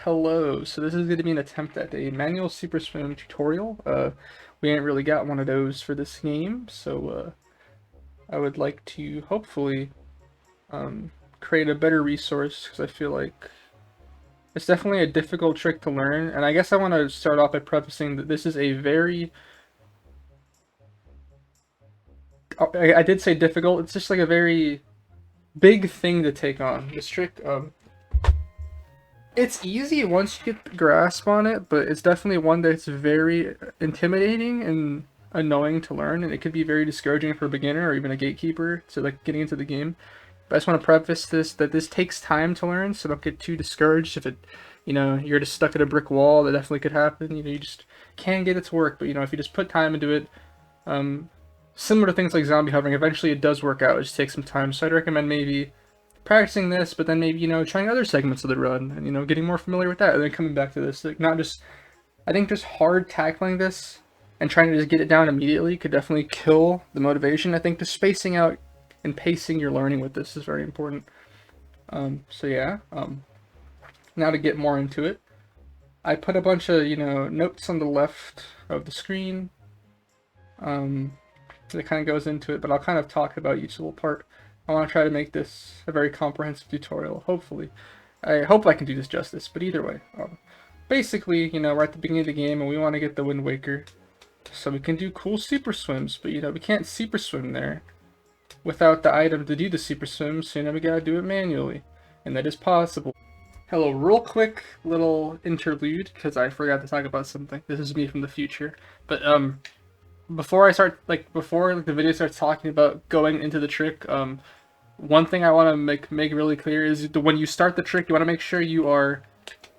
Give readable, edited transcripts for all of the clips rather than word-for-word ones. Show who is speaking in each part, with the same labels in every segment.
Speaker 1: Hello. So this is going to be an attempt at a manual Superswim tutorial. We ain't really got one of those for this game, so I would like to hopefully create a better resource because I feel like it's definitely a difficult trick to learn. And I guess I want to start off by prefacing that this is a very I did say difficult. It's just like a very big thing to take on. This trick. It's easy once you get the grasp on it, but it's definitely one that's very intimidating and annoying to learn, and it could be very discouraging for a beginner or even a gatekeeper to like getting into the game. But I just want to preface this that this takes time to learn, so don't get too discouraged if you're just stuck at a brick wall. That definitely could happen. You just can't get it to work. But if you just put time into it, similar to things like zombie hovering, eventually it does work out. It just takes some time. So I'd recommend maybe practicing this, but then maybe trying other segments of the run and getting more familiar with that, and then coming back to this. Like, not just, I think just hard tackling this and trying to just get it down immediately could definitely kill the motivation. I think just spacing out and pacing your learning with this is very important. So yeah, now to get more into it, I put a bunch of notes on the left of the screen. That kind of goes into it, but I'll kind of talk about each little part. I want to try to make this a very comprehensive tutorial, hopefully. I hope I can do this justice, but either way. Basically, we're at the beginning of the game and we want to get the Wind Waker so we can do cool super swims, but we can't super swim there without the item to do the super swim, so we gotta do it manually, and that is possible. Hello, real quick little interlude, because I forgot to talk about something. This is me from the future, but before the video starts talking about going into the trick, one thing I want to make really clear is that when you start the trick, you want to make sure you are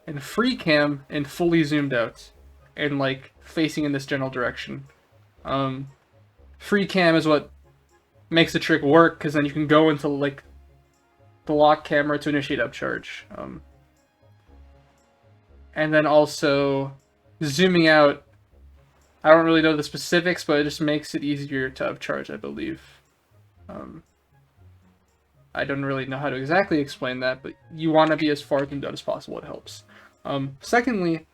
Speaker 1: in free cam and fully zoomed out and like facing in this general direction. Free cam is what makes the trick work, because then you can go into like the lock camera to initiate upcharge. And then also zooming out, I don't really know the specifics, but it just makes it easier to upcharge, I believe. I don't really know how to exactly explain that, but you want to be as far zoomed out as possible. It helps. Secondly,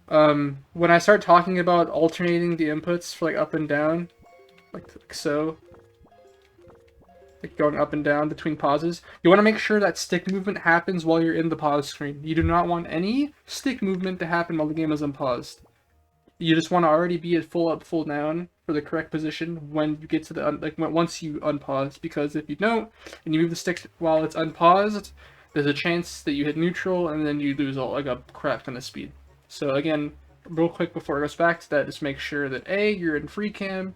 Speaker 1: when I start talking about alternating the inputs for like up and down, like so, like going up and down between pauses, you want to make sure that stick movement happens while you're in the pause screen. You do not want any stick movement to happen while the game is unpaused. You just want to already be at full up, full down for the correct position when you get to the once you unpause. Because if you don't and you move the stick while it's unpaused, there's a chance that you hit neutral and then you lose all a crap ton of speed. So again, real quick before it goes back to that, just make sure that A, you're in free cam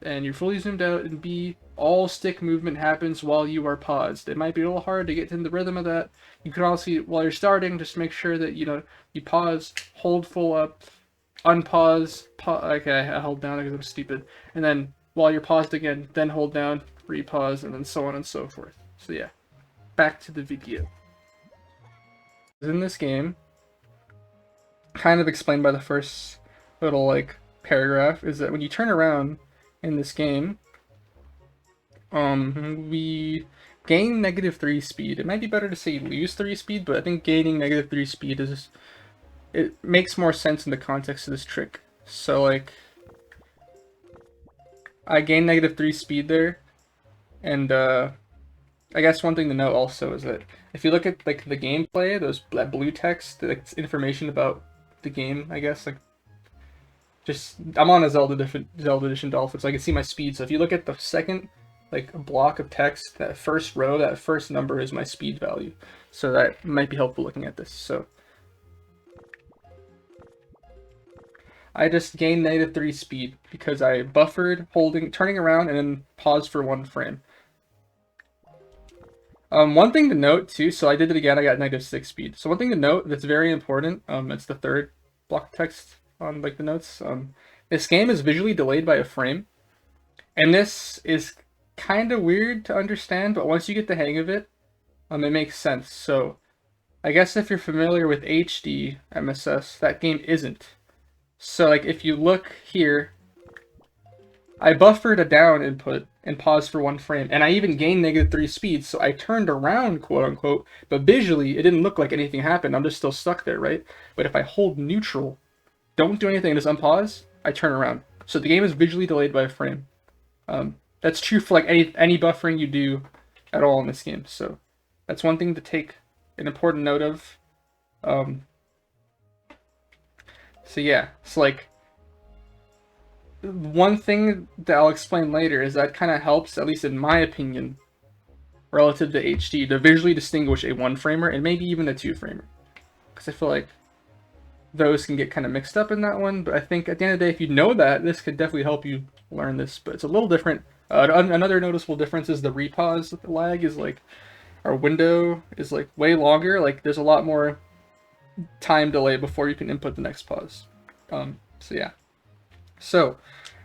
Speaker 1: and you're fully zoomed out, and B, all stick movement happens while you are paused. It might be a little hard to get in the rhythm of that. You can also, while you're starting, just make sure that you pause, hold full up, unpause, okay, I held down because I'm stupid, and then while you're paused again, then hold down, repause, and then so on and so forth. So yeah, back to the video. In this game, kind of explained by the first little paragraph, is that when you turn around in this game, we gain -3 speed. It might be better to say lose 3 speed, but I think gaining -3 speed it makes more sense in the context of this trick. So I gained -3 speed there, and I guess one thing to note also is that if you look at the gameplay, that blue text, it's information about the game. I guess I'm on a Zelda Edition Dolphin, so I can see my speed. So if you look at the second block of text, that first row, that first number is my speed value. So that might be helpful looking at this. So I just gained -3 speed because I buffered, turning around, and then paused for 1 frame. One thing to note too, so I did it again, I got -6 speed. So one thing to note that's very important, it's the third block of text on the notes. This game is visually delayed by a frame, and this is kind of weird to understand, but once you get the hang of it, it makes sense. So I guess if you're familiar with HD MSS, that game isn't. So if you look here, I buffered a down input and paused for 1 frame. And I even gained -3 speed, so I turned around, quote unquote, but visually it didn't look like anything happened. I'm just still stuck there, right? But if I hold neutral, don't do anything, just unpause, I turn around. So the game is visually delayed by a frame. That's true for like any buffering you do at all in this game. So that's one thing to take an important note of. So yeah, it's like one thing that I'll explain later is that kind of helps, at least in my opinion, relative to HD, to visually distinguish a 1-framer and maybe even a 2-framer. Because I feel like those can get kind of mixed up in that one, but I think at the end of the day, if you know that, this could definitely help you learn this, but it's a little different. Another noticeable difference is the repause lag is like, our window is like way longer, like there's a lot more time delay before you can input the next pause. So yeah. So,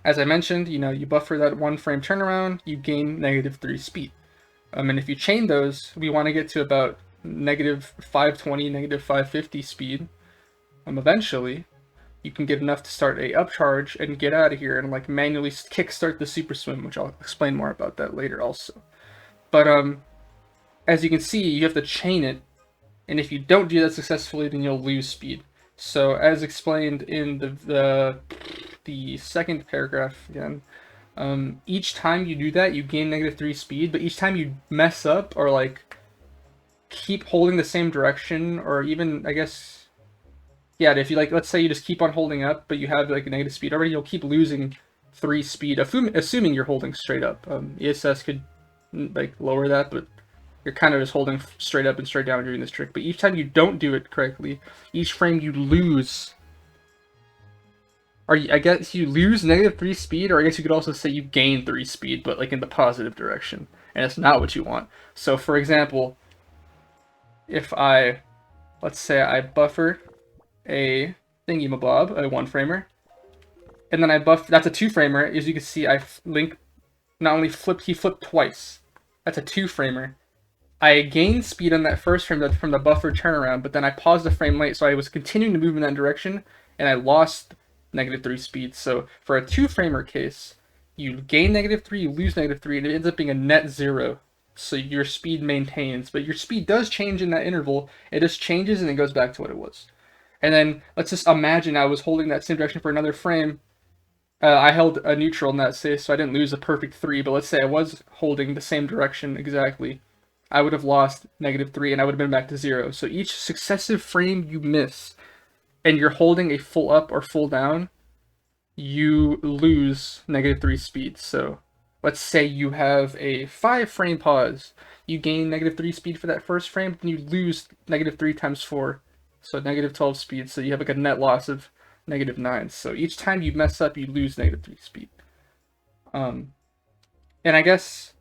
Speaker 1: as I mentioned, you buffer that 1-frame turnaround, you gain -3 speed. And if you chain those, we want to get to about -520, -550 speed. Eventually, you can get enough to start a upcharge and get out of here and like manually kickstart the Superswim, which I'll explain more about that later also. But as you can see, you have to chain it, and if you don't do that successfully, then you'll lose speed. So as explained in the second paragraph again, each time you do that, you gain -3 speed, but each time you mess up or like keep holding the same direction, or even, I guess, yeah, if you like, let's say you just keep on holding up, but you have like a negative speed already, you'll keep losing 3 speed, assuming you're holding straight up. ESS could like lower that, but you're kind of just holding straight up and straight down during this trick. But each time you don't do it correctly, each frame you lose, or I guess you lose -3 speed, or I guess you could also say you gain 3 speed, but like in the positive direction, and it's not what you want. So for example, if let's say I buffer a thingy-mabob, a 1-framer, and then I that's a 2-framer. As you can see, Link not only he flipped twice. That's a 2-framer. I gained speed on that first frame from the buffer turnaround, but then I paused the frame late, so I was continuing to move in that direction, and I lost -3 speed. So for a 2-framer case, you gain -3, you lose -3, and it ends up being a net 0. So your speed maintains, but your speed does change in that interval. It just changes and it goes back to what it was. And then let's just imagine I was holding that same direction for another frame. I held a neutral in that case, so I didn't lose a perfect 3, but let's say I was holding the same direction exactly. I would have lost -3 and I would have been back to 0. So each successive frame you miss and you're holding a full up or full down, you lose -3 speed. So let's say you have a 5-frame pause. You gain -3 speed for that first frame, then you lose -3 times 4. So -12 speed, so you have like a net loss of -9. So each time you mess up, you lose -3 speed. And I guess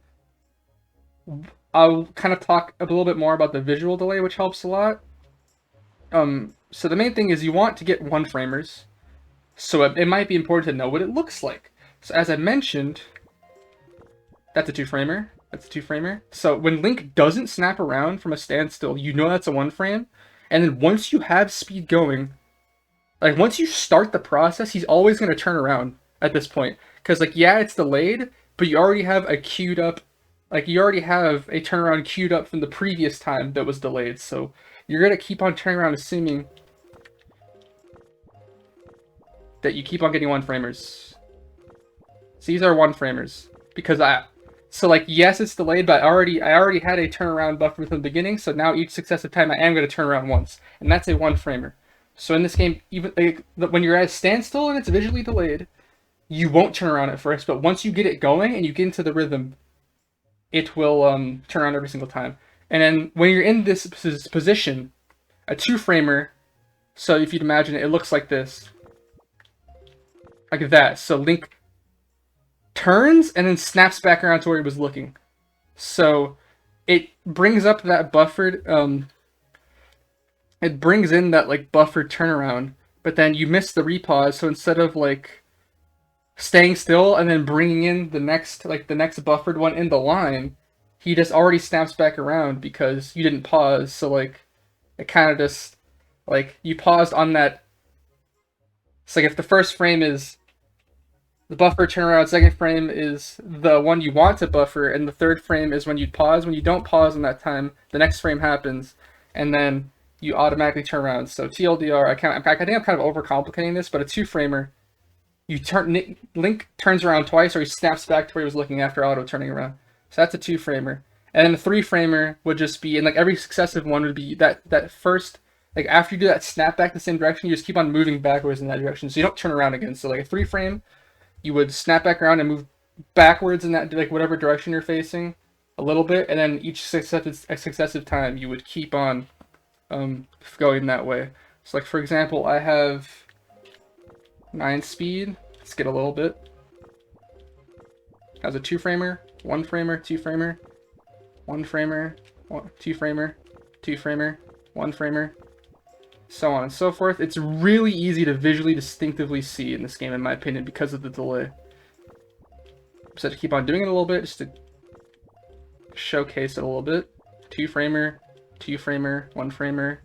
Speaker 1: I'll kind of talk a little bit more about the visual delay, which helps a lot. So the main thing is you want to get 1-framers, so it might be important to know what it looks like. So as I mentioned, that's a 2-framer. That's a 2-framer. So when Link doesn't snap around from a standstill, you know that's a 1-frame. And then once you have speed going, like once you start the process, he's always going to turn around at this point. Because like, yeah, it's delayed, but you already have a queued up, like you already have a turnaround queued up from the previous time that was delayed. So you're going to keep on turning around assuming that you keep on getting 1-framers. So these are 1-framers. Because so like, yes, it's delayed, but I already had a turnaround buffer from the beginning, so now each successive time I am going to turn around once, and that's a 1-framer. So in this game, even like, when you're at a standstill and it's visually delayed, you won't turn around at first, but once you get it going and you get into the rhythm, it will turn around every single time. And then when you're in this position, a 2-framer, so if you'd imagine it, it looks like this. Like that. So Link turns and then snaps back around to where he was looking. So it brings up that buffered, it brings in that like buffered turnaround, but then you miss the repause. So instead of like staying still and then bringing in the next buffered one in the line, he just already snaps back around because you didn't pause. So like it kind of just like you paused on that. It's like if the first frame is The buffer turnaround second frame is the one you want to buffer, and the third frame is when you pause. When you don't pause in that time, the next frame happens, and then you automatically turn around. So TLDR, I think I'm kind of overcomplicating this, but a two-framer, Link turns around twice, or he snaps back to where he was looking after auto turning around. So that's a two-framer. And then the three-framer would just be, and like every successive one would be that first, like after you do that snap back the same direction, you just keep on moving backwards in that direction, so you don't turn around again. So like a three-frame, you would snap back around and move backwards in that, like whatever direction you're facing a little bit, and then each successive time you would keep on going that way. So like for example, I have 9 speed. Let's get a little bit. As a two-framer, one-framer, two-framer, one-framer, two-framer, two-framer, one-framer, so on and so forth. It's really easy to visually distinctively see in this game, in my opinion, because of the delay. So to keep on doing it a little bit, just to showcase it a little bit. Two-framer, two-framer, one-framer,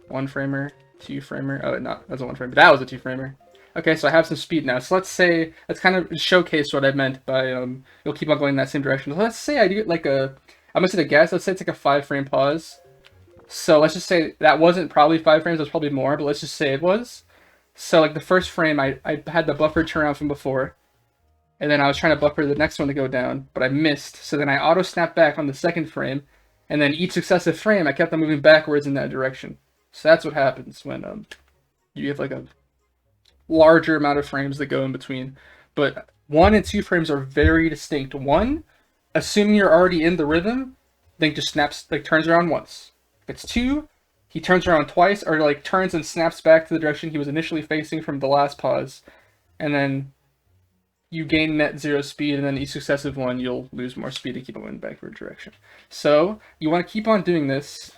Speaker 1: one-framer, two-framer. Oh, no, that's a one-framer. That was a two-framer. Okay, so I have some speed now. So let's say, let's kind of showcase what I meant by, you'll keep on going in that same direction. So let's say I do like a, I'm gonna say a guess, let's say it's like a 5-frame pause. So let's just say that wasn't probably 5 frames, it was probably more, but let's just say it was. So like the first frame, I had the buffer turnaround from before, and then I was trying to buffer the next one to go down, but I missed. So then I auto snapped back on the second frame, and then each successive frame, I kept on moving backwards in that direction. So that's what happens when you have like a larger amount of frames that go in between. But 1 and 2 frames are very distinct. 1, assuming you're already in the rhythm, then just snaps, like turns around once. If it's 2, he turns around twice, or like turns and snaps back to the direction he was initially facing from the last pause, and then you gain net 0 speed, and then each successive one you'll lose more speed to keep on in backward direction. So you want to keep on doing this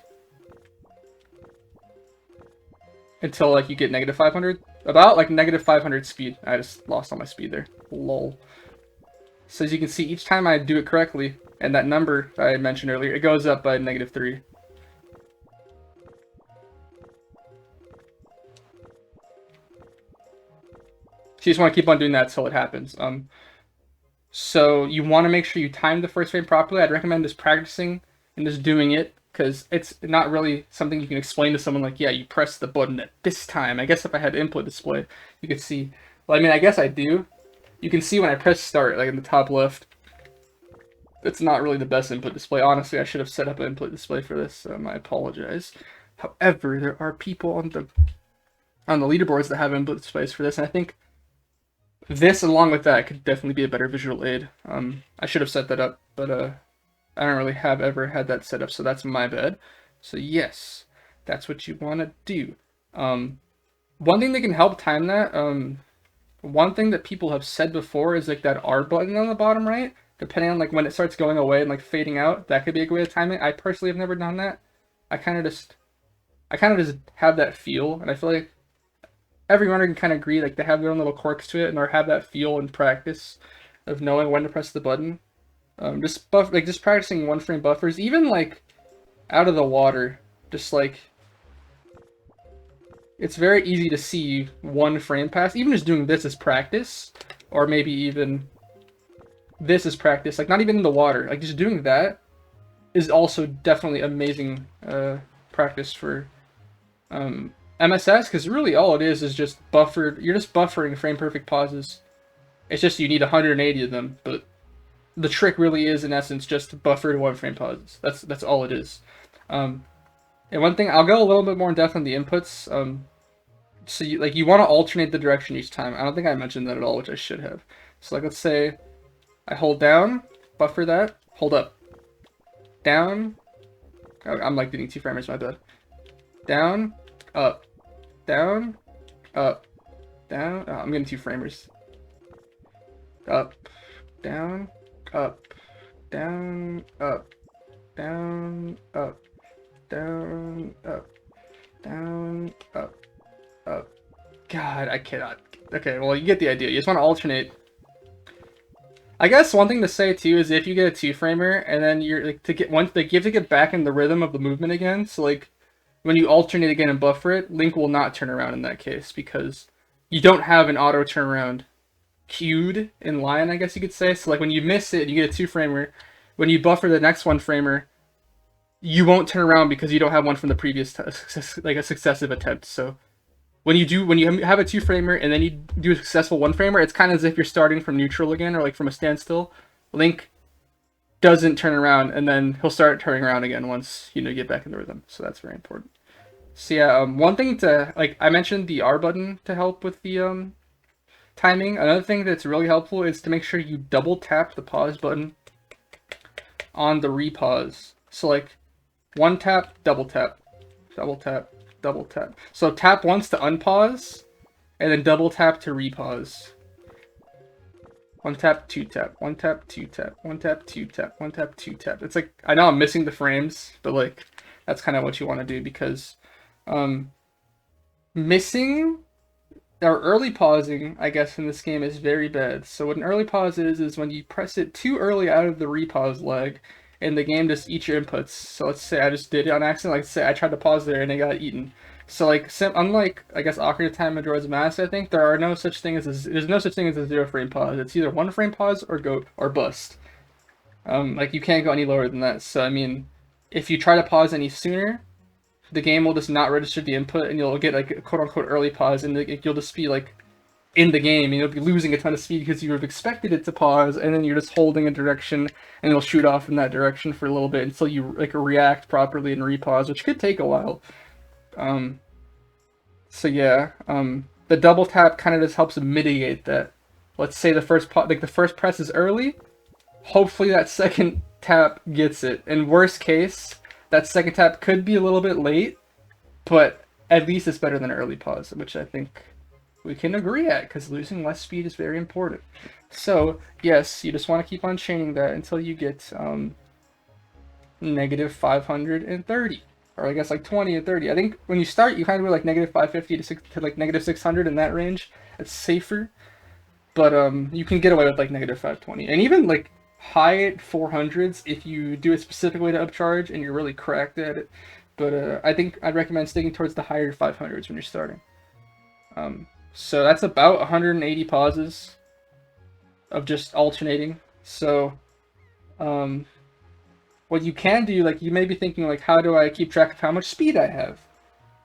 Speaker 1: until like you get negative 500, about like negative 500 speed. I just lost all my speed there. Lol. So as you can see, each time I do it correctly, and that number I mentioned earlier, it goes up by negative 3. So you just want to keep on doing that until it happens. So you want to make sure you time the first frame properly. I'd recommend just practicing and just doing it, because it's not really something you can explain to someone like, yeah, you press the button at this time. I guess if I had input display, you could see. Well, I mean, I guess I do. You can see when I press start, like in the top left. It's not really the best input display. Honestly, I should have set up an input display for this. I apologize. However, there are people on the leaderboards that have input displays for this, and I think this, along with that, could definitely be a better visual aid. I should have set that up, but I don't really have ever had that set up, so that's my bad. So yes, that's what you want to do. One thing that can help time that, one thing that people have said before is like that R button on the bottom right, depending on like when it starts going away and like fading out, that could be a good way to time it. I personally have never done that. I kind of just have that feel, and I feel like every runner can kind of agree, like they have their own little quirks to it, and or have that feel and practice of knowing when to press the button. Just practicing 1-frame buffers, even like out of the water, just like it's very easy to see 1 frame pass. Even just doing this as practice, or maybe even this as practice, like not even in the water, like just doing that is also definitely amazing practice for MSS, because really all it is just buffered. You're just buffering frame perfect pauses. It's just you need 180 of them, but the trick really is in essence just buffered 1-frame pauses. That's all it is. And one thing, I'll go a little bit more in depth on the inputs. So you want to alternate the direction each time. I don't think I mentioned that at all, which I should have. So like let's say I hold down, buffer that, hold up, down. Oh, I'm like getting 2 framers, my bad. Down, up, down, up, down. Oh, I'm getting 2 framers. Up, down, up, down, up, down, up, down, up, down, up, up. God, I cannot. Okay, well, you get the idea. You just want to alternate. I guess one thing to say too is if you get a 2-framer and then you're like you have to get back in the rhythm of the movement again. So like when you alternate again and buffer it, Link will not turn around in that case because you don't have an auto turnaround queued in line, I guess you could say. So like when you miss it, you get a 2-framer. When you buffer the next 1-framer, you won't turn around because you don't have one from the previous like a successive attempt. So when you have a 2-framer and then you do a successful 1-framer, it's kind of as if you're starting from neutral again or like from a standstill. Link doesn't turn around, and then he'll start turning around again once you get back in the rhythm. So that's very important. So yeah, one thing to like I mentioned the R button to help with the timing. Another thing that's really helpful is to make sure you double tap the pause button on the repause. So like 1 tap, double tap, double tap, double tap. So tap once to unpause, and then double tap to repause. 1 tap, 2 tap, 1 tap, 2 tap, 1 tap, 2 tap, 1 tap, 2 tap. It's like, I know I'm missing the frames, but like, that's kind of what you want to do because missing or early pausing, I guess, in this game is very bad. So what an early pause is when you press it too early out of the repause leg, and the game just eats your inputs. So let's say I just did it on accident. Like say I tried to pause there and it got eaten. So like, unlike I guess Ocarina of Time, Majora's Mask, I think there's no such thing as a 0-frame pause. It's either 1-frame pause or bust. Like you can't go any lower than that. So I mean, if you try to pause any sooner, the game will just not register the input, and you'll get like a quote unquote early pause, and you'll just be like in the game, and you'll be losing a ton of speed because you would have expected it to pause, and then you're just holding a direction, and it'll shoot off in that direction for a little bit until you like react properly and repause, which could take a while. So yeah, the double tap kind of just helps mitigate that. Let's say the first press is early. Hopefully that second tap gets it. In worst case, that second tap could be a little bit late, but at least it's better than an early pause, which I think we can agree at, because losing less speed is very important. So yes, you just want to keep on chaining that until you get negative 530. Or I guess like 20 and 30. I think when you start, you kind of go like negative 550 to like negative 600 in that range. It's safer, but you can get away with like negative 520, and even like high 400s if you do a specific way to upcharge and you're really cracked at it. But I think I'd recommend sticking towards the higher 500s when you're starting. So that's about 180 pauses of just alternating. So what you can do, like you may be thinking like, how do I keep track of how much speed I have?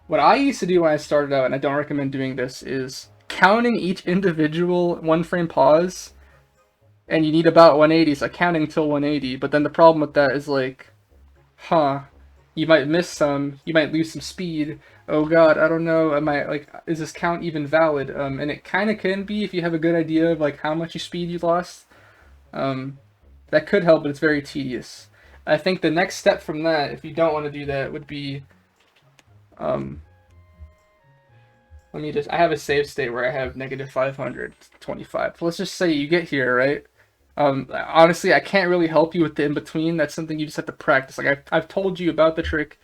Speaker 1: What I used to do when I started out, and I don't recommend doing this, is counting each individual 1-frame pause, and you need about 180, so counting till 180. But then the problem with that is like, you might miss some, you might lose some speed. Oh god, I don't know, is this count even valid? And it kind of can be if you have a good idea of like how much speed you lost. That could help, but it's very tedious. I think the next step from that, if you don't want to do that, would be, I have a save state where I have negative 525. So let's just say you get here, right? Honestly, I can't really help you with the in-between. That's something you just have to practice. Like, I've told you about the trick.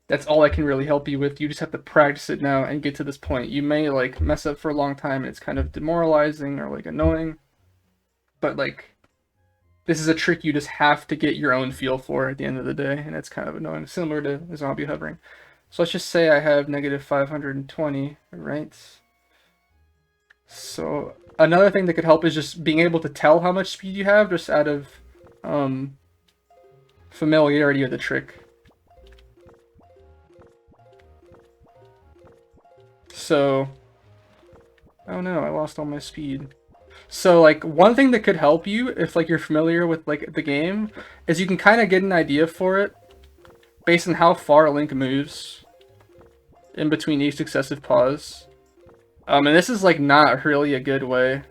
Speaker 1: That's all I can really help you with. You just have to practice it now and get to this point. You may, like, mess up for a long time, and it's kind of demoralizing or, like, annoying. But, like, this is a trick you just have to get your own feel for at the end of the day, and it's kind of annoying, similar to zombie hovering. So let's just say I have negative 520, right? So another thing that could help is just being able to tell how much speed you have just out of familiarity with the trick. So, oh no, I lost all my speed. So like one thing that could help you if like you're familiar with like the game is you can kind of get an idea for it based on how far Link moves in between each successive pause. And this is like not really a good way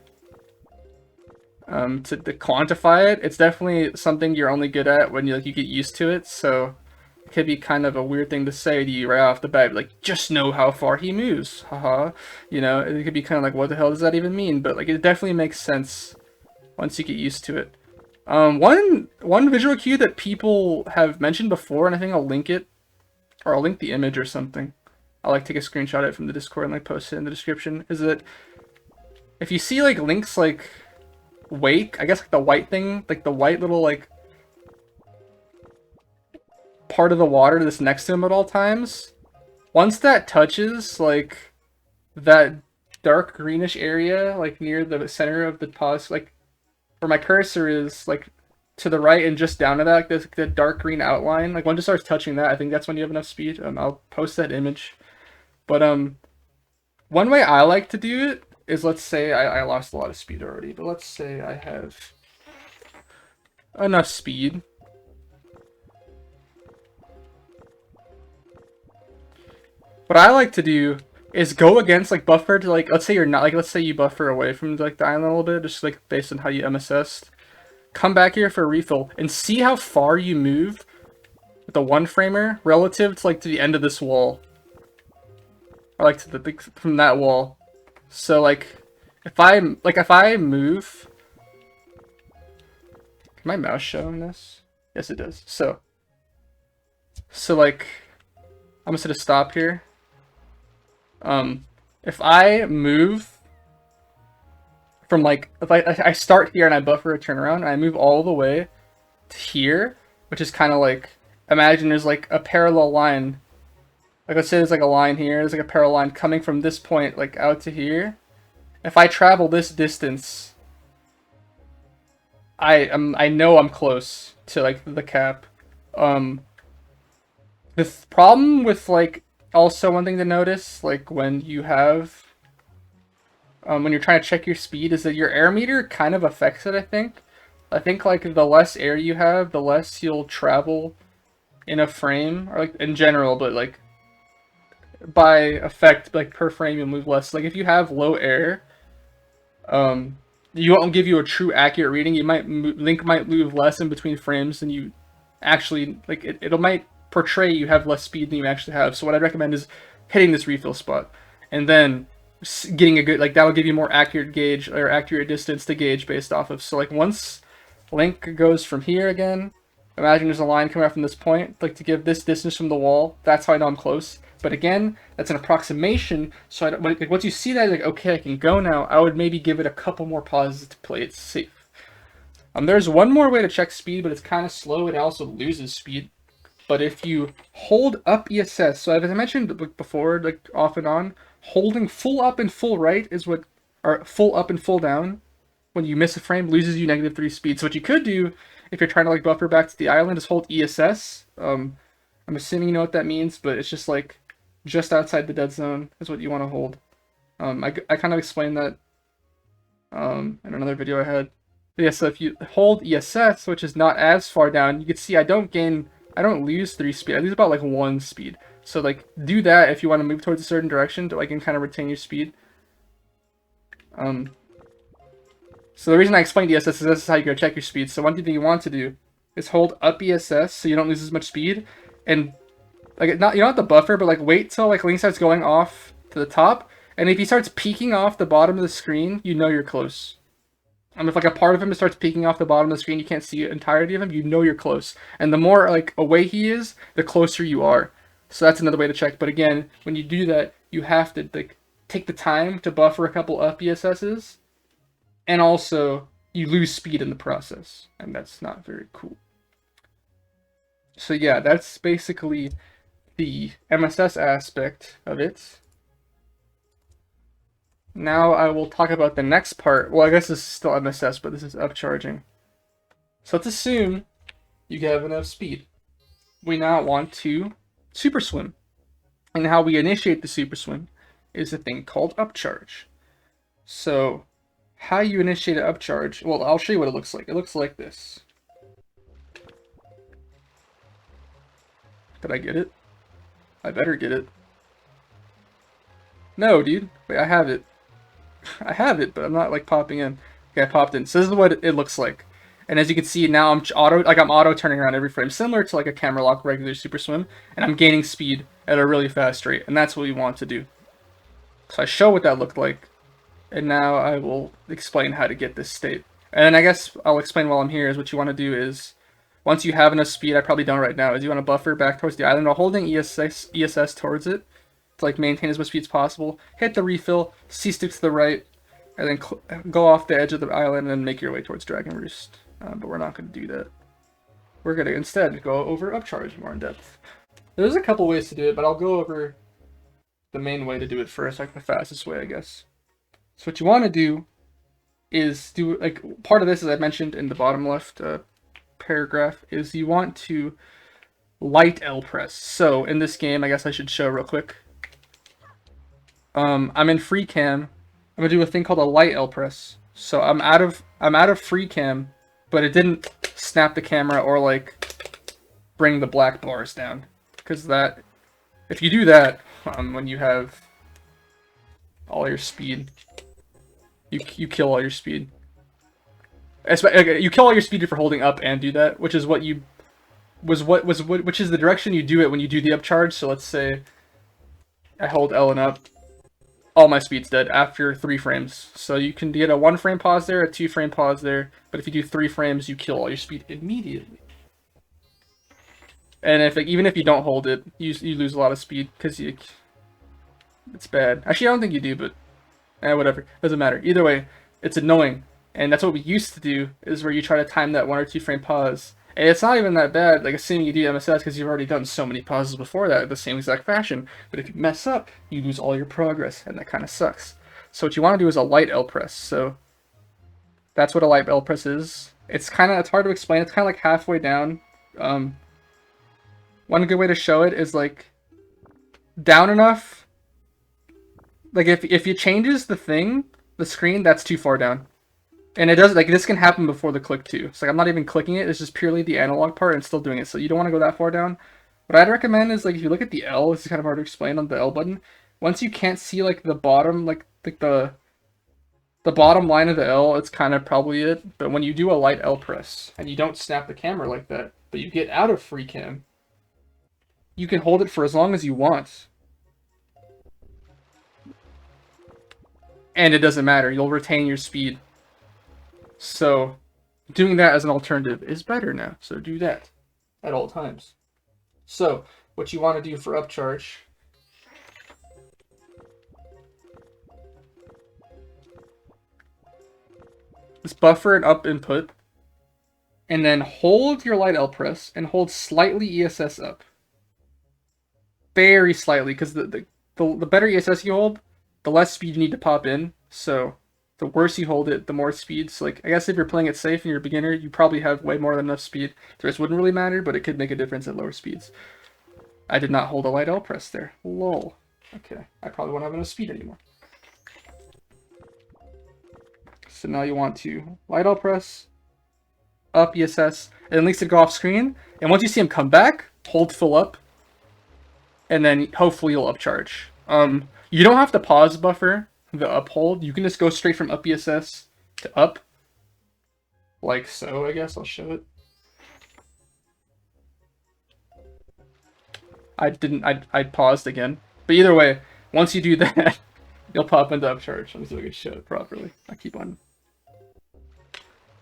Speaker 1: to quantify it. It's definitely something you're only good at when you get used to it. So it could be kind of a weird thing to say to you right off the bat, like just know how far he moves, haha. You know, it could be kind of like, what the hell does that even mean? But like it definitely makes sense once you get used to it. One visual cue that people have mentioned before, and I think I'll link it, or I'll link the image or something. I'll like take a screenshot of it from the Discord and like post it in the description. Is that if you see like Link's like wake, I guess like the white thing, like the white little like part of the water that's next to him at all times, once that touches like that dark greenish area, like near the center of the pause, like where my cursor is, like to the right and just down to that, like this, the dark green outline. Like once it starts touching that, I think that's when you have enough speed. I'll post that image. But one way I like to do it is, let's say I lost a lot of speed already, but let's say I have enough speed. What I like to do is go against like buffer to like, let's say you're not, like let's say you buffer away from like the island a little bit, just like based on how you MSS'd. Come back here for a refill and see how far you move with the one framer relative to like to the end of this wall. Or like to the from that wall. So like if I move, can my mouse show in this? Yes, it does. So like I'm just gonna stop here. If I move from like, if I start here and I buffer a turnaround and I move all the way to here, which is kind of like, imagine there's like a parallel line. Like let's say there's like a line here, there's like a parallel line coming from this point like out to here. If I travel this distance, I know I'm close to like the cap. The problem with like, also one thing to notice, like when you have when you're trying to check your speed, is that your air meter kind of affects it, I think. I think like the less air you have, the less you'll travel in a frame, or like in general, but like by effect, like per frame you'll move less. Like if you have low air, you won't give you a true accurate reading. You might Link might move less in between frames than you actually, like it might portray you have less speed than you actually have. So what I'd recommend is hitting this refill spot and then getting a good, like that will give you more accurate gauge or accurate distance to gauge based off of. So like once Link goes from here again, imagine there's a line coming out from this point, like to give this distance from the wall, that's how I know I'm close. But again, that's an approximation, so like, once you see that, like, okay, I can go now, I would maybe give it a couple more pauses to play it safe. There's one more way to check speed, but it's kind of slow and it also loses speed. But if you hold up ESS, so as I mentioned before, like off and on, holding full up and full right is what, or full up and full down, when you miss a frame, loses you -3 speed. So what you could do, if you're trying to like buffer back to the island, is hold ESS. I'm assuming you know what that means, but it's just like, just outside the dead zone is what you want to hold. I kind of explained that in another video I had. But yeah, so if you hold ESS, which is not as far down, you can see I don't lose 3 speed. I lose about like 1 speed. So like do that if you want to move towards a certain direction to like kind of retain your speed. So the reason I explained ESS is this is how you go check your speed. So one thing you want to do is hold up ESS so you don't lose as much speed, and like you don't have to buffer, but like wait till like Link starts going off to the top, and if he starts peeking off the bottom of the screen, you know you're close. If like a part of him starts peeking off the bottom of the screen, you can't see the entirety of him, you know you're close. And the more like away he is, the closer you are. So that's another way to check. But again, when you do that, you have to like take the time to buffer a couple up ESSs, and also you lose speed in the process, and that's not very cool. So yeah, that's basically the MSS aspect of it. Now I will talk about the next part. Well, I guess this is still MSS, but this is upcharging. So let's assume you have enough speed. We now want to Superswim. And how we initiate the Superswim is a thing called Upcharge. So how you initiate an Upcharge, well, I'll show you what it looks like. It looks like this. Did I get it? I better get it. No, dude. Wait, I have it. I have it, but I'm not like popping in. Okay, I popped in. So this is what it looks like. And as you can see now, I'm auto turning around every frame, similar to like a camera lock regular Superswim, and I'm gaining speed at a really fast rate, and that's what we want to do. So I show what that looked like, and now I will explain how to get this state. And then I guess I'll explain while I'm here is what you want to do is, once you have enough speed, I probably don't right now, is you want to buffer back towards the island while holding ESS towards it to like maintain as much speed as possible. Hit the refill, C-stick to the right, and then go off the edge of the island and make your way towards Dragon Roost. But we're not going to do that. We're going to instead go over Upcharge more in depth. There's a couple ways to do it, but I'll go over the main way to do it first, like the fastest way, I guess. So what you want to do is do, like, part of this, as I mentioned in the bottom left paragraph, is you want to light L press. So in this game, I guess I should show real quick. I'm in free cam. I'm gonna do a thing called a light L press. So I'm out of free cam, but it didn't snap the camera or like bring the black bars down, because that, if you do that when you have all your speed, you kill all your speed. You kill all your speed for holding up and do that, which is what you which is the direction you do it when you do the upcharge. So let's say I hold L and up, all my speed's dead after 3 frames. So you can get a 1 frame pause there, a 2 frame pause there, but if you do 3 frames, you kill all your speed immediately. And if even if you don't hold it, you lose a lot of speed because it's bad. Actually, I don't think you do, but whatever, doesn't matter. Either way, it's annoying, and that's what we used to do, is where you try to time that 1 or 2 frame pause. And it's not even that bad, like assuming you do MSS, because you've already done so many pauses before that in the same exact fashion. But if you mess up, you lose all your progress, and that kind of sucks. So what you want to do is a light L press. So that's what a light L press is. It's hard to explain. It's kind of like halfway down. One good way to show it is like down enough. Like if it changes the screen, that's too far down. And it does, like, this can happen before the click too. So like, I'm not even clicking it, it's just purely the analog part and still doing it. So you don't want to go that far down. What I'd recommend is, like, if you look at the L, this is kind of hard to explain on the L button. Once you can't see like the bottom, like the bottom line of the L, it's kind of probably it. But when you do a light L press and you don't snap the camera like that, but you get out of free cam, you can hold it for as long as you want. And it doesn't matter, you'll retain your speed. So doing that as an alternative is better now. So do that at all times. So what you want to do for upcharge, is buffer an up input, and then hold your light L press and hold slightly ESS up. Very slightly, because the better ESS you hold, the less speed you need to pop in. So the worse you hold it, the more speed. So like, I guess if you're playing it safe and you're a beginner, you probably have way more than enough speed. The rest wouldn't really matter, but it could make a difference at lower speeds. I did not hold a light L press there. Lol. Okay, I probably won't have enough speed anymore. So now you want to light L press, up ESS, and at least it go off screen. And once you see him come back, hold full up, and then hopefully you'll upcharge. You don't have to pause buffer the up hold. You can just go straight from up ESS to up, like so. I guess I'll show it. I paused again, but either way, once you do that, you'll pop into upcharge. Let me see if I can show it properly. I keep on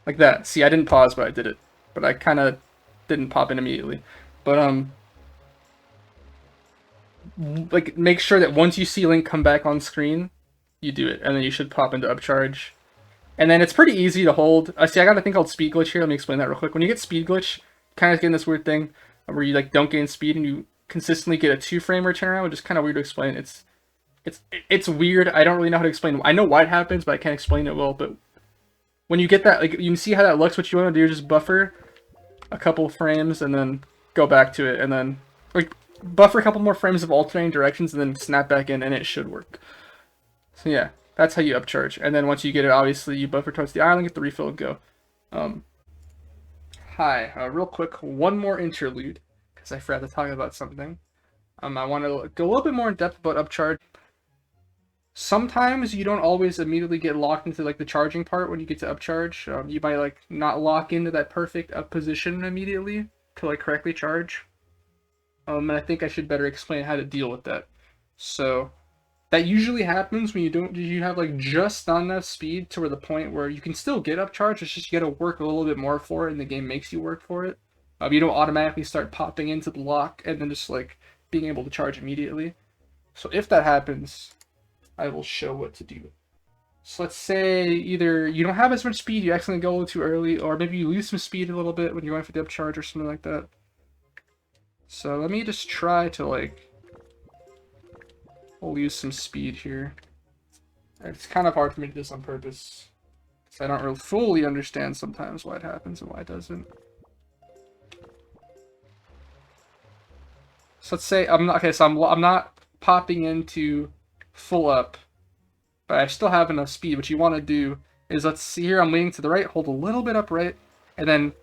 Speaker 1: like that. See, I didn't pause, but I did it. But I kind of didn't pop in immediately. But like, make sure that once you see Link come back on screen, you do it, and then you should pop into upcharge. And then it's pretty easy to hold. See, I got a thing called speed glitch here. Let me explain that real quick. When you get speed glitch, kind of getting this weird thing where you like don't gain speed and you consistently get a 2 frame return around, which is kind of weird to explain. It's weird. I don't really know how to explain. I know why it happens, but I can't explain it well. But when you get that, like, you can see how that looks. What you want to do is just buffer a couple frames and then go back to it, and then like buffer a couple more frames of alternating directions and then snap back in, and it should work. So yeah, that's how you upcharge. And then once you get it, obviously you buffer towards the island, get the refill, and go. Real quick, one more interlude, because I forgot to talk about something. I want to go a little bit more in depth about upcharge. Sometimes you don't always immediately get locked into like the charging part when you get to upcharge. You might like not lock into that perfect up position immediately to like correctly charge. And I think I should better explain how to deal with that. So that usually happens when you have like just not enough speed to where the point where you can still get upcharge. It's just you got to work a little bit more for it, and the game makes you work for it. You don't automatically start popping into the lock and then just like being able to charge immediately. So if that happens, I will show what to do. So let's say either you don't have as much speed, you accidentally go a little too early, or maybe you lose some speed a little bit when you're going for the upcharge or something like that. So let me just try to like, we'll use some speed here. It's kind of hard for me to do this on purpose. Because I don't really fully understand sometimes why it happens and why it doesn't. So let's say I'm not okay. So I'm not popping into full up, but I still have enough speed. What you want to do is, let's see here. I'm leaning to the right. Hold a little bit upright, and then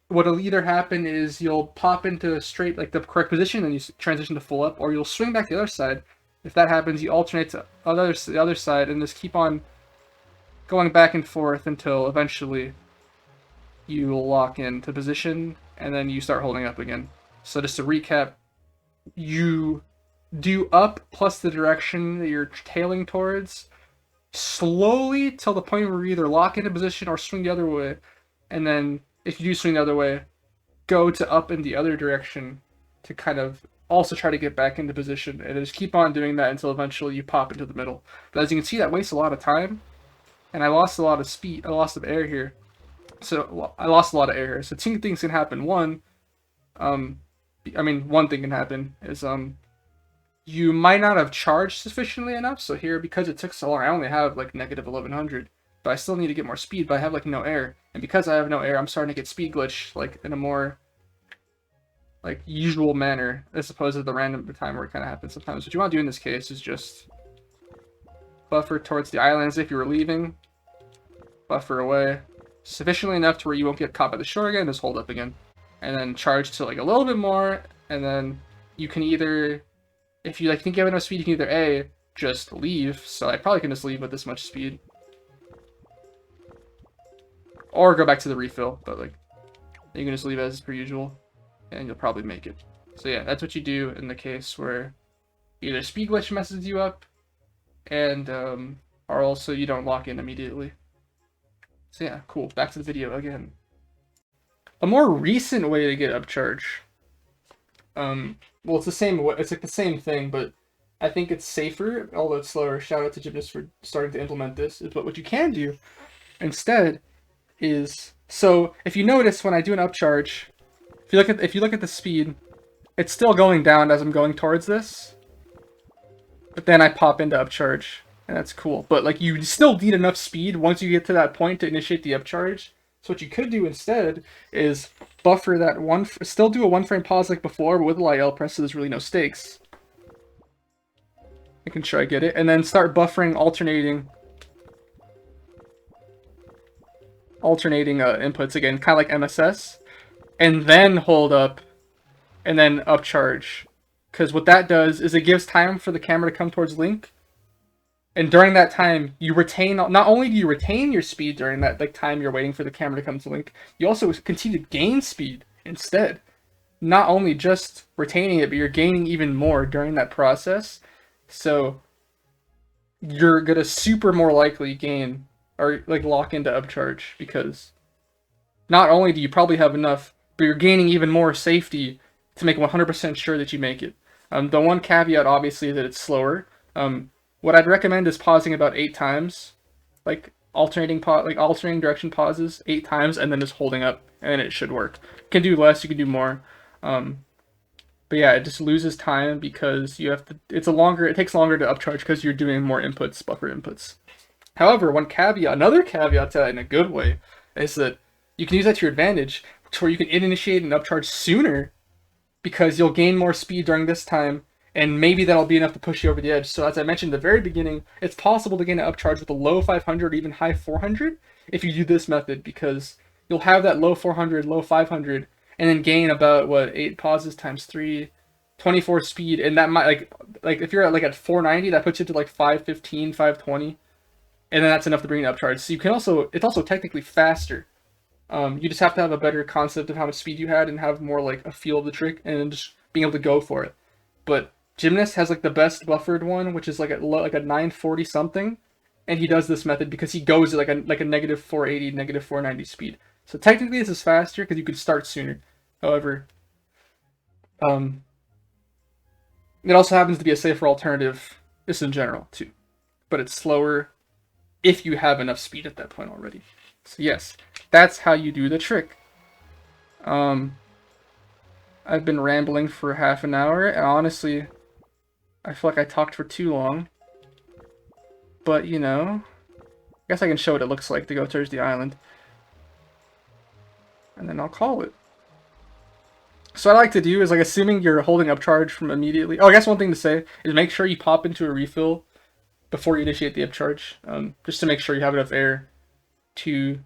Speaker 1: what'll either happen is you'll pop into a straight, like the correct position, and you transition to full up, or you'll swing back to the other side. If that happens, you alternate to the other side, and just keep on going back and forth until eventually you will lock into position, and then you start holding up again. So just to recap, you do up plus the direction that you're tailing towards, slowly till the point where you either lock into position or swing the other way, and then if you do swing the other way, go to up in the other direction to kind of also try to get back into position, and just keep on doing that until eventually you pop into the middle. But as you can see, that wastes a lot of time, and I lost a lot of speed, I lost some air here. So I lost a lot of air here. So two things can happen. One thing can happen is you might not have charged sufficiently enough. So here, because it took so long, I only have like negative 1100, but I still need to get more speed, but I have like no air. And because I have no air, I'm starting to get speed glitch like in a more like usual manner as opposed to the random time where it kind of happens sometimes. What you want to do in this case is just buffer towards the islands if you were leaving, buffer away sufficiently enough to where you won't get caught by the shore again, just hold up again. And then charge to like a little bit more, and then you can either, if you like think you have enough speed, you can either A, just leave, so I probably can just leave with this much speed, or go back to the refill, but like you can just leave as per usual, and you'll probably make it. So yeah, that's what you do in the case where either speed glitch messes you up, and or also you don't lock in immediately. So yeah, cool. Back to the video again. A more recent way to get Upcharge. Well, it's the same. It's like the same thing, but I think it's safer, although it's slower. Shout out to Gymnast for starting to implement this. But what you can do instead is, so if you notice when I do an Upcharge, if you look at the speed, it's still going down as I'm going towards this. But then I pop into Upcharge, and that's cool. But like you still need enough speed once you get to that point to initiate the Upcharge. So what you could do instead is buffer that one, still do a 1-frame pause like before, but with a IL press, so there's really no stakes. Making sure I get it, and then start buffering, alternating inputs again, kind of like MSS, and then hold up, and then Upcharge. Because what that does is it gives time for the camera to come towards Link. And during that time, you retain, not only do you retain your speed during that like time you're waiting for the camera to come to Link, you also continue to gain speed instead. Not only just retaining it, but you're gaining even more during that process. So you're gonna super more likely gain or like lock into Upcharge, because not only do you probably have enough, but you're gaining even more safety to make 100% sure that you make it. The one caveat obviously is that it's slower. What I'd recommend is pausing about 8 times, like alternating direction pauses 8 times, and then just holding up, and it should work. You can do less, you can do more, but yeah, it just loses time because you have to. It takes longer to Upcharge because you're doing more inputs, buffer inputs. However, another caveat to that in a good way, is that you can use that to your advantage, to where you can initiate an Upcharge sooner, because you'll gain more speed during this time. And maybe that'll be enough to push you over the edge. So as I mentioned at the very beginning, it's possible to gain an Upcharge with a low 500 or even high 400 if you do this method, because you'll have that low 400, low 500, and then gain about, 8 pauses times 3, 24 speed. And that might, like if you're at 490, that puts you to like 515, 520. And then that's enough to bring an Upcharge. So you can also, it's also technically faster. You just have to have a better concept of how much speed you had and have more like a feel of the trick and then just being able to go for it. But Gymnast has like the best buffered one, which is like a 940 something, and he does this method because he goes at like a negative 480, negative 490 speed. So technically this is faster because you can start sooner. However, it also happens to be a safer alternative just in general too, but it's slower if you have enough speed at that point already. So yes, that's how you do the trick. I've been rambling for half an hour, and honestly, I feel like I talked for too long. But, you know, I guess I can show what it looks like to go towards the island. And then I'll call it. So what I like to do is, like, assuming you're holding upcharge from immediately... Oh, I guess one thing to say is make sure you pop into a refill before you initiate the upcharge. Just to make sure you have enough air to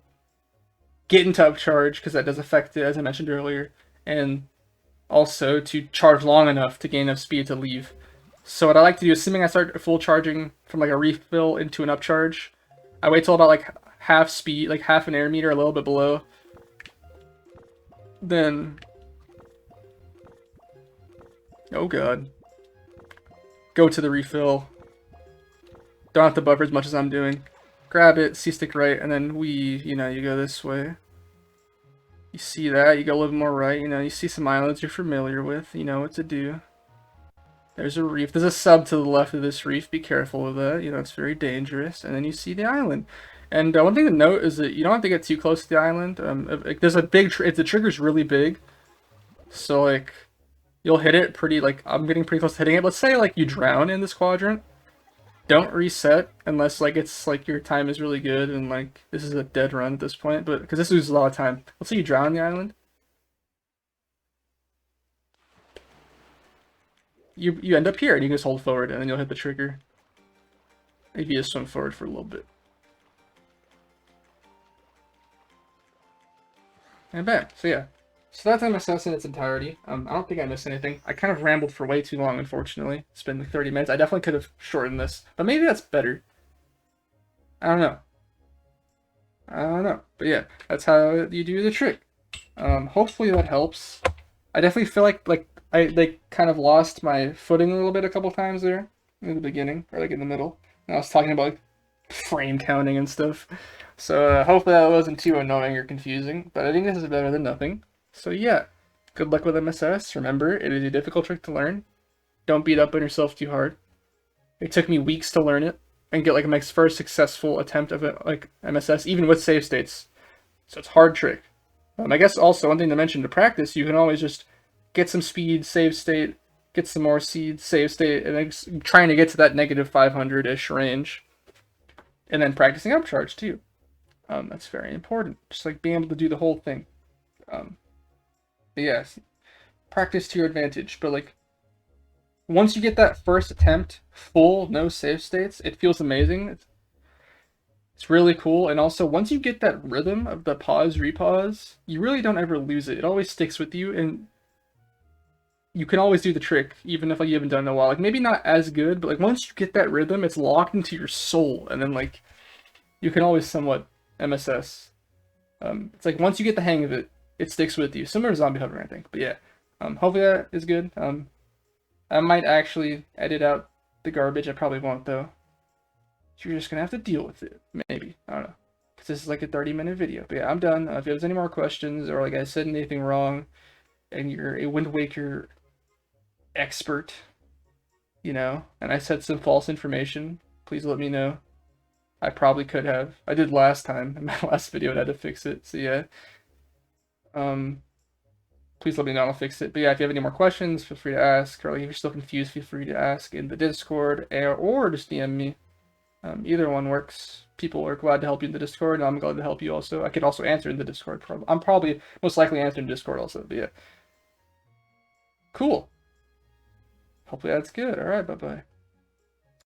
Speaker 1: get into upcharge, because that does affect it, as I mentioned earlier. And also to charge long enough to gain enough speed to leave. So what I like to do, assuming I start full charging from like a refill into an upcharge, I wait till about like half speed, like half an air meter, a little bit below. Then, oh god, go to the refill. Don't have to buffer as much as I'm doing. Grab it, C-stick right, and then you go this way. You see that, you go a little more right, you see some islands you're familiar with, you know what to do. There's a reef. There's a sub to the left of this reef. Be careful of that. It's very dangerous. And then you see the island. And one thing to note is that you don't have to get too close to the island. There's a big... the trigger's really big. So, like, you'll hit it pretty... Like, I'm getting pretty close to hitting it. Let's say, like, you drown in this quadrant. Don't reset unless, like, it's, like, your time is really good and, like, this is a dead run at this point. But, because this loses a lot of time. Let's say you drown the island. You end up here, and you can just hold forward, and then you'll hit the trigger. Maybe you just swim forward for a little bit. And bam. So yeah. So that's MSS in its entirety. I don't think I missed anything. I kind of rambled for way too long, unfortunately. It's been like 30 minutes. I definitely could have shortened this. But maybe that's better. I don't know. But yeah, that's how you do the trick. Hopefully that helps. I definitely feel like I kind of lost my footing a little bit a couple times there in the beginning, or like in the middle. And I was talking about like frame counting and stuff. So hopefully that wasn't too annoying or confusing, but I think this is better than nothing. So yeah, good luck with MSS. Remember, it is a difficult trick to learn. Don't beat up on yourself too hard. It took me weeks to learn it and get like my first successful attempt of it, like MSS, even with save states. So it's a hard trick. I guess also one thing to mention, to practice, you can always just get some speed, save state, get some more seed, save state, and then trying to get to that negative 500-ish range. And then practicing upcharge too. That's very important. Just like being able to do the whole thing. Yes, practice to your advantage. But like, once you get that first attempt full, no save states, it feels amazing. It's really cool. And also, once you get that rhythm of the pause, repause, you really don't ever lose it. It always sticks with you, and you can always do the trick, even if like, you haven't done it in a while. Like, maybe not as good, but like once you get that rhythm, it's locked into your soul, and then like, you can always somewhat MSS. It's like once you get the hang of it, it sticks with you. Similar to zombie hovering, I think. But yeah, hopefully that is good. I might actually edit out the garbage. I probably won't though. So you're just gonna have to deal with it, maybe. I don't know, because this is like a 30-minute video. But yeah, I'm done. If there's any more questions, or like I said anything wrong, and you're a Wind Waker expert, and I said some false information, please let me know. I probably could have. I did last time in my last video, and I had to fix it. So yeah. Please let me know, I'll fix it. But yeah, if you have any more questions, feel free to ask. Or like, if you're still confused, feel free to ask in the Discord, or just DM me. Either one works. People are glad to help you in the Discord, and I'm glad to help you also. I could also answer in the Discord. I'm probably most likely answering Discord also. But yeah. Cool. Hopefully that's good. Alright, bye-bye.